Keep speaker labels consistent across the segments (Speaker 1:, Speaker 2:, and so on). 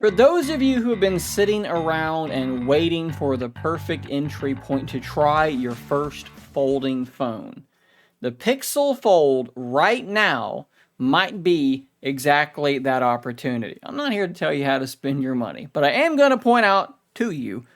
Speaker 1: For those of you who have been sitting around and waiting for the perfect entry point to try your first folding phone, the Pixel Fold right now might be exactly that opportunity. I'm not here to tell you how to spend your money, but I am going to point out to you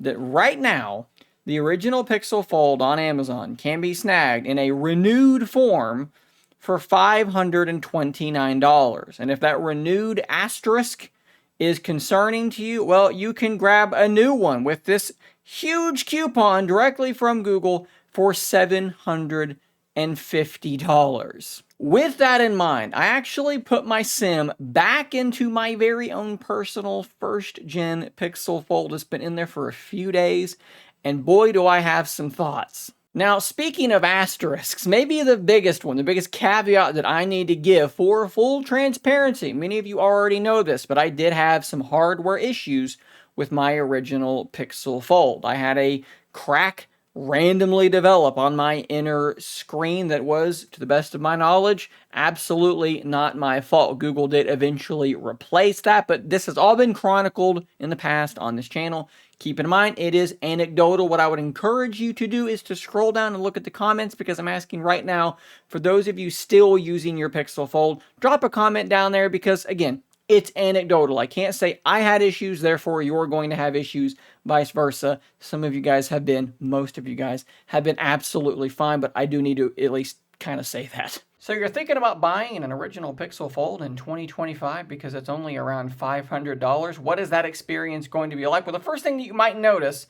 Speaker 1: that right now, the original Pixel Fold on Amazon can be snagged in a renewed form for $529. And if that renewed asterisk is concerning to you, well, you can grab a new one with this huge coupon directly from Google for $750. With that in mind, I actually put my SIM back into my very own personal first-gen Pixel Fold. It's been in there for a few days, and boy, do I have some thoughts. Now, speaking of asterisks, maybe the biggest one, the biggest caveat that I need to give for full transparency, many of you already know this, but I did have some hardware issues with my original Pixel Fold. I had a crack randomly develop on my inner screen that was, to the best of my knowledge, absolutely not my fault. Google did eventually replace that, but this has all been chronicled in the past on this channel. Keep in mind, it is anecdotal. What I would encourage you to do is to scroll down and look at the comments, because I'm asking right now, for those of you still using your Pixel Fold, drop a comment down there, because again, it's anecdotal. I can't say I had issues, therefore you're going to have issues, vice versa. Some of you guys have been, most of you guys have been absolutely fine, but I do need to at least kind of say that. So you're thinking about buying an original Pixel Fold in 2025 because it's only around $500. What is that experience going to be like? Well, the first thing that you might notice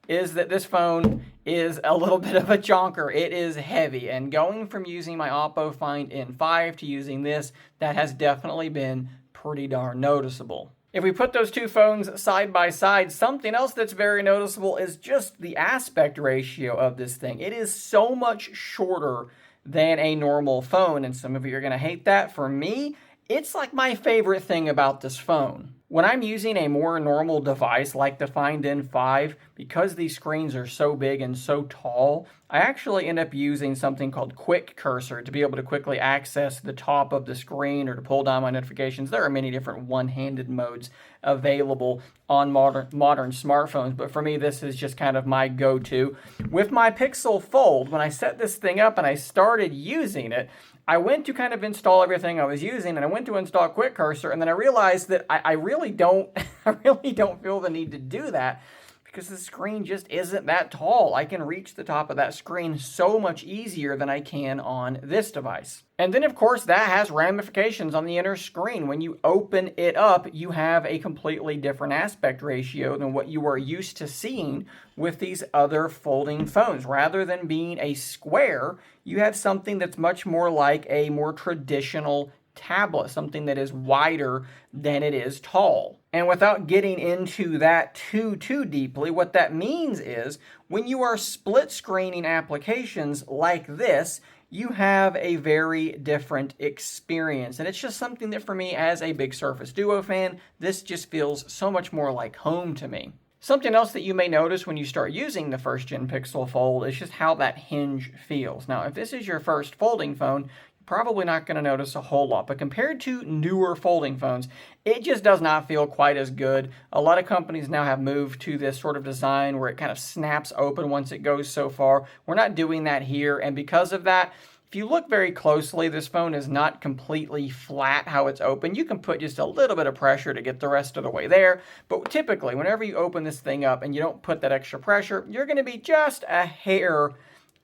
Speaker 1: is that this phone is a little bit of a chonker. It is heavy, and going from using my Oppo Find N5 to using this, that has definitely been pretty darn noticeable. If we put those two phones side by side, something else that's very noticeable is just the aspect ratio of this thing. It is so much shorter than a normal phone, and some of you are going to hate that. For me, it's like my favorite thing about this phone. When I'm using a more normal device like the Find N5, because these screens are so big and so tall, I actually end up using something called Quick Cursor to be able to quickly access the top of the screen or to pull down my notifications. There are many different one-handed modes available on modern smartphones, but for me, this is just kind of my go-to. With my Pixel Fold, when I set this thing up and I started using it, I went to kind of install everything I was using, and I went to install Quick Cursor, and then I realized that I really don't feel the need to do that, because the screen just isn't that tall. I can reach the top of that screen so much easier than I can on this device. And then, of course, that has ramifications on the inner screen. When you open it up, you have a completely different aspect ratio than what you are used to seeing with these other folding phones. Rather than being a square, you have something that's much more like a more traditional tablet, something that is wider than it is tall. And without getting into that too deeply, what that means is when you are split screening applications like this, you have a very different experience. And it's just something that for me, as a big Surface Duo fan, this just feels so much more like home to me. Something else that you may notice when you start using the first-gen Pixel Fold is just how that hinge feels. Now, if this is your first folding phone, probably not going to notice a whole lot, but compared to newer folding phones, it just does not feel quite as good. A lot of companies now have moved to this sort of design where it kind of snaps open once it goes so far. We're not doing that here, and because of that, if you look very closely, this phone is not completely flat how it's open. You can put just a little bit of pressure to get the rest of the way there, but typically, whenever you open this thing up and you don't put that extra pressure, you're going to be just a hair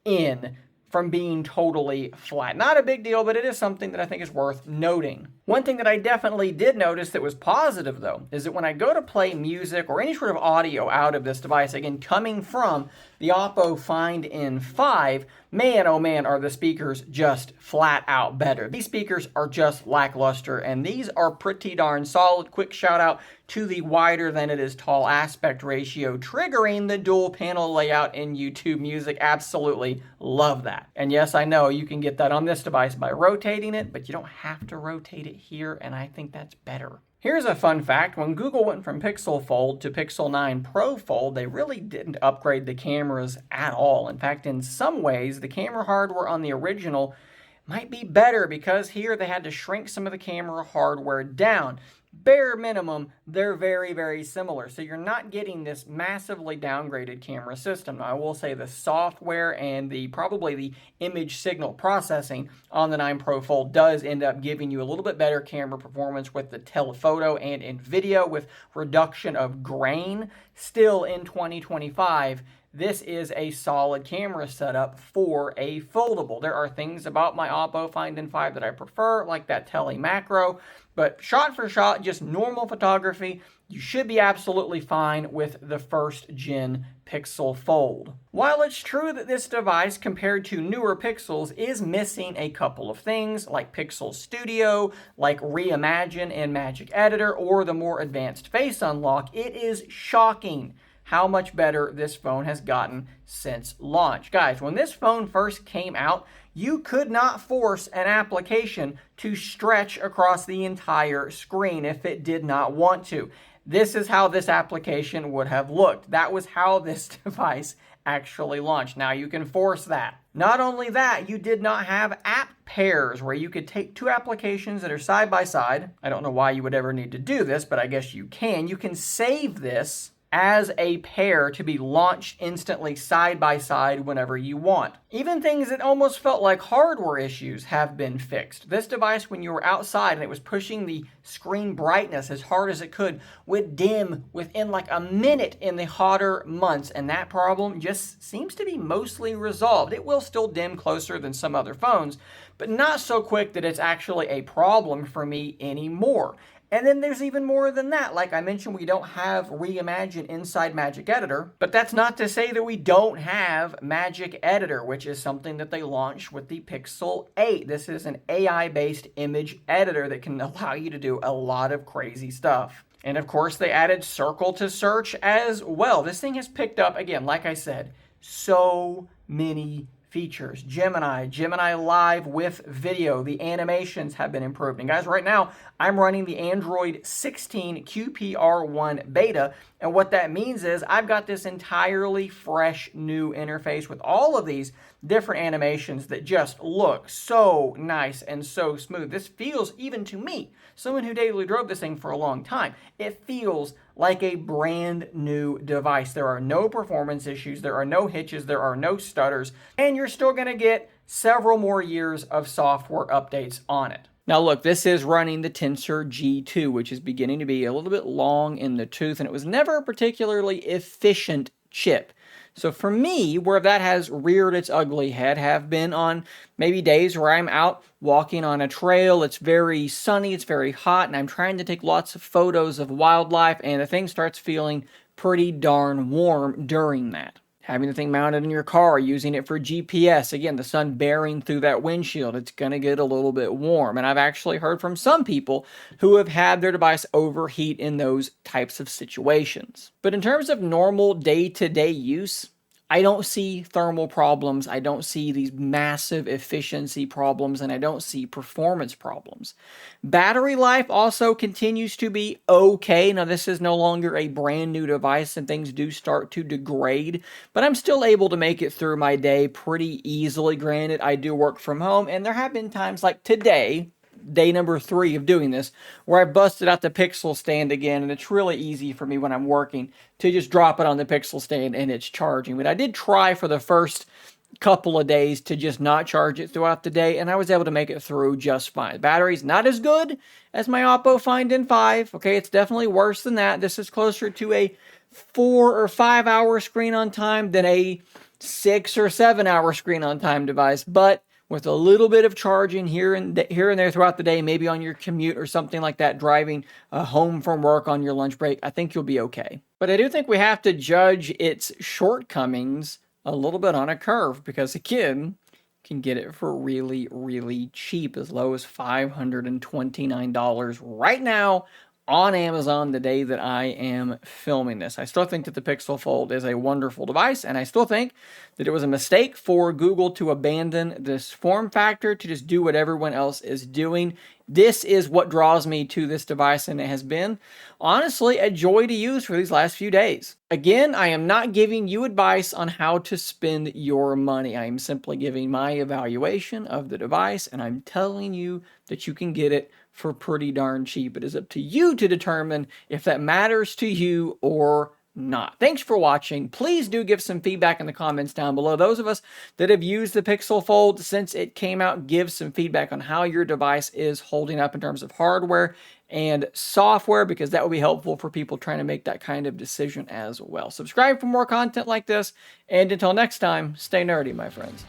Speaker 1: in from being totally flat. Not a big deal, but it is something that I think is worth noting. One thing that I definitely did notice that was positive, though, is that when I go to play music or any sort of audio out of this device, again, coming from the Oppo Find N5, man, oh man, are the speakers just flat out better. These speakers are just lackluster, and these are pretty darn solid. Quick shout out to the wider than it is tall aspect ratio, triggering the dual panel layout in YouTube Music. Absolutely love that. And yes, I know you can get that on this device by rotating it, but you don't have to rotate it here, and I think that's better. Here's a fun fact. When Google went from Pixel Fold to Pixel 9 Pro Fold, they really didn't upgrade the cameras at all. In fact, in some ways, the camera hardware on the original might be better, because here they had to shrink some of the camera hardware down. bare minimum, they're very, very similar. So you're not getting this massively downgraded camera system. Now, I will say the software and probably the image signal processing on the 9 Pro Fold does end up giving you a little bit better camera performance with the telephoto and in video with reduction of grain. Still in 2025, this is a solid camera setup for a foldable. There are things about my Oppo Find N5 that I prefer, like that tele macro, but shot for shot, just normal photography, you should be absolutely fine with the first gen Pixel Fold. While it's true that this device, compared to newer Pixels, is missing a couple of things, like Pixel Studio, like Reimagine and Magic Editor, or the more advanced Face Unlock, it is shocking how much better this phone has gotten since launch. Guys, when this phone first came out, you could not force an application to stretch across the entire screen if it did not want to. This is how this application would have looked. That was how this device actually launched. Now you can force that. Not only that, you did not have app pairs where you could take two applications that are side by side. I don't know why you would ever need to do this, but I guess you can. You can save this as a pair to be launched instantly side by side whenever you want. Even things that almost felt like hardware issues have been fixed. This device, when you were outside and it was pushing the screen brightness as hard as it could, would dim within like a minute in the hotter months, and that problem just seems to be mostly resolved. It will still dim closer than some other phones, but not so quick that it's actually a problem for me anymore. And then there's even more than that. Like I mentioned, we don't have Reimagine inside Magic Editor, but that's not to say that we don't have Magic Editor, which is something that they launched with the Pixel 8. This is an AI-based image editor that can allow you to do a lot of crazy stuff. And of course, they added Circle to Search as well. This thing has picked up, again, like I said, so many features. Gemini Live with video. The animations have been improved. And guys, right now, I'm running the Android 16 QPR1 beta. And what that means is I've got this entirely fresh new interface with all of these different animations that just look so nice and so smooth. This feels, even to me, someone who daily drove this thing for a long time, it feels like a brand new device. There are no performance issues, there are no hitches, there are no stutters, and you're still going to get several more years of software updates on it. Now look, this is running the Tensor G2, which is beginning to be a little bit long in the tooth, and it was never a particularly efficient chip. So for me, where that has reared its ugly head have been on maybe days where I'm out walking on a trail, it's very sunny, it's very hot, and I'm trying to take lots of photos of wildlife, and the thing starts feeling pretty darn warm during that. Having the thing mounted in your car, using it for GPS, again, the sun bearing through that windshield, it's going to get a little bit warm. And I've actually heard from some people who have had their device overheat in those types of situations. But in terms of normal day-to-day use, I don't see thermal problems, I don't see these massive efficiency problems, and I don't see performance problems. Battery life also continues to be okay. Now, this is no longer a brand new device and things do start to degrade, but I'm still able to make it through my day pretty easily. Granted, I do work from home, and there have been times like today, day number 3 of doing this, where I busted out the Pixel stand again, and it's really easy for me when I'm working to just drop it on the Pixel stand and it's charging. But I did try for the first couple of days to just not charge it throughout the day, and I was able to make it through just fine. The battery's not as good as my Oppo Find N5. Okay, it's definitely worse than that. This is closer to a 4 or 5 hour screen on time than a 6 or 7 hour screen on time device, but with a little bit of charging here and there throughout the day, maybe on your commute or something like that, driving home from work on your lunch break, I think you'll be okay. But I do think we have to judge its shortcomings a little bit on a curve, because again, you can get it for really, really cheap, as low as $529 right now on Amazon the day that I am filming this. I still think that the Pixel Fold is a wonderful device, and I still think that it was a mistake for Google to abandon this form factor to just do what everyone else is doing. This is what draws me to this device, and it has been, honestly, a joy to use for these last few days. Again, I am not giving you advice on how to spend your money. I am simply giving my evaluation of the device, and I'm telling you that you can get it for pretty darn cheap. It is up to you to determine if that matters to you or not. Thanks for watching. Please do give some feedback in the comments down below. Those of us that have used the Pixel Fold since it came out, give some feedback on how your device is holding up in terms of hardware and software, because that will be helpful for people trying to make that kind of decision as well. Subscribe for more content like this, and until next time, stay nerdy, my friends.